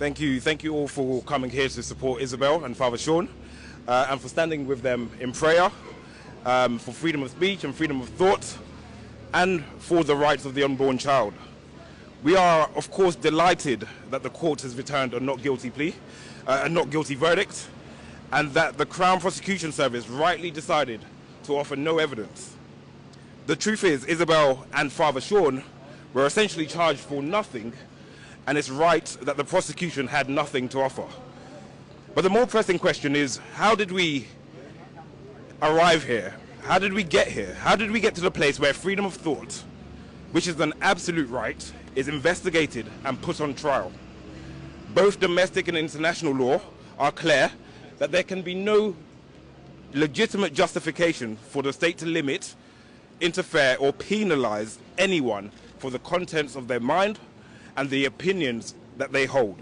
Thank you all for coming here to support Isabel and Father Sean, and for standing with them in prayer for freedom of speech and freedom of thought, and for the rights of the unborn child. We are, of course, delighted that the court has returned a not guilty plea, a not guilty verdict, and that the Crown Prosecution Service rightly decided to offer no evidence. The truth is, Isabel and Father Sean were essentially charged for nothing, and it's right that the prosecution had nothing to offer. But the more pressing question is, how did we arrive here? How did we get here? How did we get to the place where freedom of thought, which is an absolute right, is investigated and put on trial? Both domestic and international law are clear that there can be no legitimate justification for the state to limit, interfere, or penalize anyone for the contents of their mind and the opinions that they hold.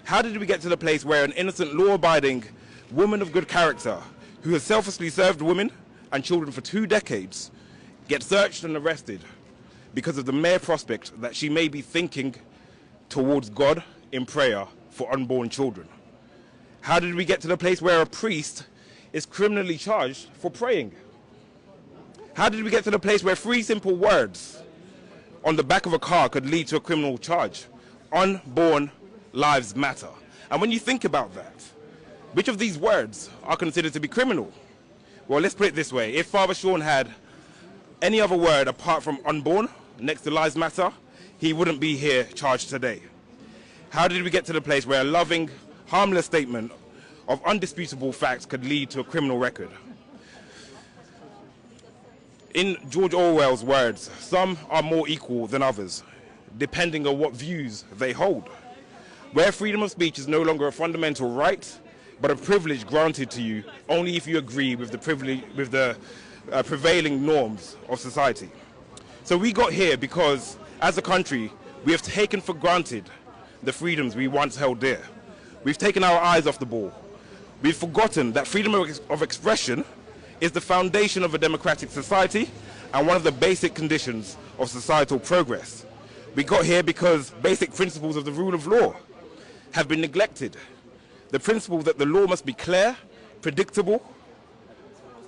How did we get to the place where an innocent, law-abiding woman of good character who has selflessly served women and children for 2 decades gets searched and arrested because of the mere prospect that she may be thinking towards God in prayer for unborn children? How did we get to the place where a priest is criminally charged for praying? How did we get to the place where 3 simple words on the back of a car could lead to a criminal charge? Unborn lives matter. And when you think about that, which of these words are considered to be criminal? Well, let's put it this way. If Father Sean had any other word apart from unborn next to lives matter, he wouldn't be here charged today. How did we get to the place where a loving, harmless statement of undisputable facts could lead to a criminal record? In George Orwell's words, some are more equal than others, depending on what views they hold. Where freedom of speech is no longer a fundamental right, but a privilege granted to you only if you agree with the prevailing norms of society. So we got here because, as a country, we have taken for granted the freedoms we once held dear. We've taken our eyes off the ball. We've forgotten that freedom of expression is the foundation of a democratic society and one of the basic conditions of societal progress. We got here because basic principles of the rule of law have been neglected. The principle that the law must be clear, predictable,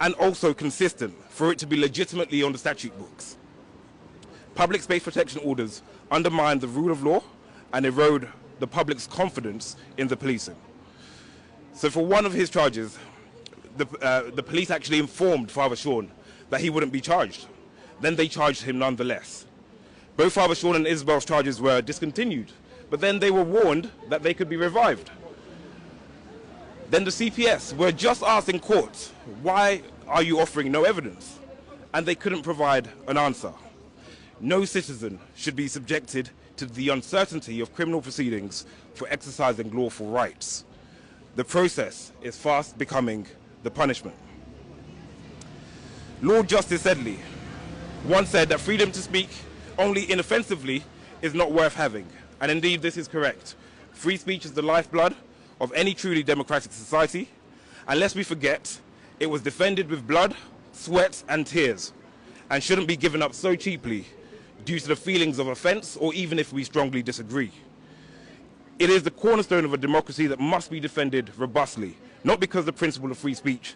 and also consistent for it to be legitimately on the statute books. Public space protection orders undermine the rule of law and erode the public's confidence in the policing. So for one of his charges, the police actually informed Father Sean that he wouldn't be charged. Then they charged him nonetheless. Both Father Sean and Isabel's charges were discontinued, but then they were warned that they could be revived. Then the CPS were just asked in court, why are you offering no evidence? And they couldn't provide an answer. No citizen should be subjected to the uncertainty of criminal proceedings for exercising lawful rights. The process is fast becoming the punishment. Lord Justice Sedley once said that freedom to speak only inoffensively is not worth having. And indeed, this is correct. Free speech is the lifeblood of any truly democratic society. And lest we forget, it was defended with blood, sweat, and tears, and shouldn't be given up so cheaply due to the feelings of offense or even if we strongly disagree. It is the cornerstone of a democracy that must be defended robustly, not because the principle of free speech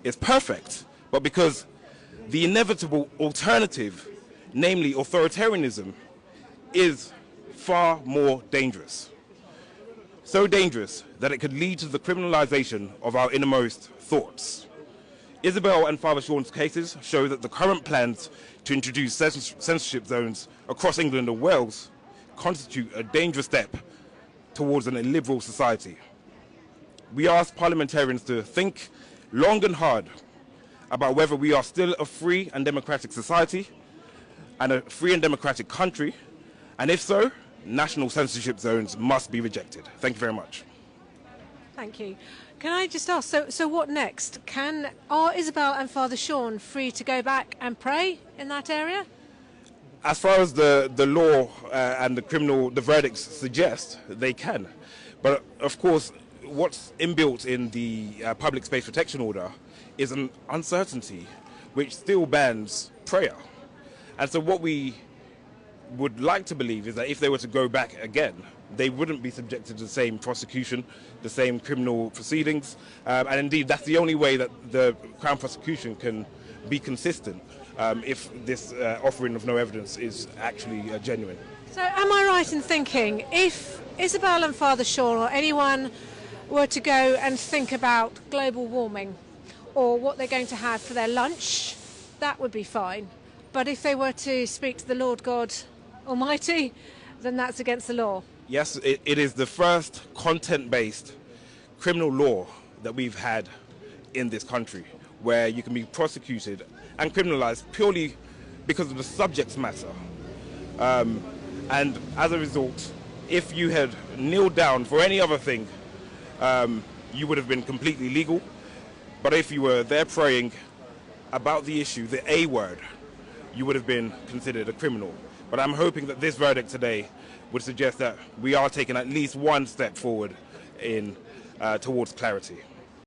is perfect, but because the inevitable alternative, namely authoritarianism, is far more dangerous. So dangerous that it could lead to the criminalization of our innermost thoughts. Isabel and Father Sean's cases show that the current plans to introduce censorship zones across England and Wales constitute a dangerous step towards an illiberal society. We ask parliamentarians to think long and hard about whether we are still a free and democratic society and a free and democratic country, and if so, national censorship zones must be rejected. Thank you very much. Thank you. Can I just ask, so what next? Are Isabel and Father Sean free to go back and pray in that area? As far as the law and the verdicts suggest, they can. But of course, what's inbuilt in the public space protection order is an uncertainty which still bans prayer. And so what we would like to believe is that if they were to go back again, they wouldn't be subjected to the same prosecution, the same criminal proceedings, and indeed that's the only way that the Crown prosecution can be consistent if this offering of no evidence is actually genuine. So am I right in thinking if Isabel and Father Sean or anyone were to go and think about global warming or what they're going to have for their lunch, that would be fine. But if they were to speak to the Lord God Almighty, then that's against the law? Yes, it is the first content-based criminal law that we've had in this country, where you can be prosecuted and criminalized purely because of the subject matter. And as a result, if you had kneeled down for any other thing, you would have been completely legal. But if you were there praying about the issue, the A word, you would have been considered a criminal. But I'm hoping that this verdict today would suggest that we are taking at least one step forward towards clarity.